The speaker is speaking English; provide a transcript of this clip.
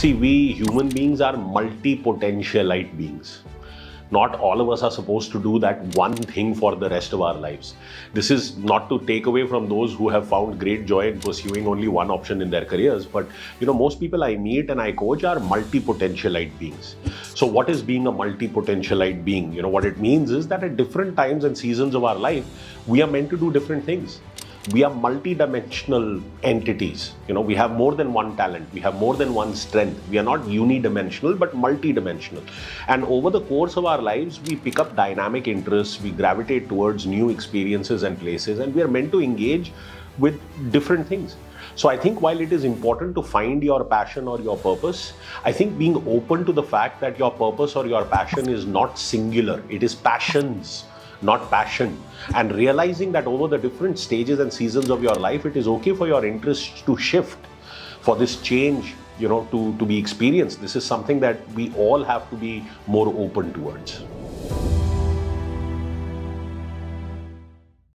See, we human beings are multi-potentialite beings. Not all of us are supposed to do that one thing for the rest of our lives. This is not to take away from those who have found great joy in pursuing only one option in their careers, but most people I meet and I coach are multi-potentialite beings. So what is being a multi-potentialite being? What it means is that at different times and seasons of our life, we are meant to do different things. We are multi-dimensional entities. We have more than one talent. We have more than one strength. We are not unidimensional, but multi-dimensional. And over the course of our lives, we pick up dynamic interests. We gravitate towards new experiences and places, and we are meant to engage with different things. So I think while it is important to find your passion or your purpose, I think being open to the fact that your purpose or your passion is not singular. It is passions, not passion. And realizing that over the different stages and seasons of your life, it is okay for your interests to shift, for this change, to be experienced. This is something that we all have to be more open towards.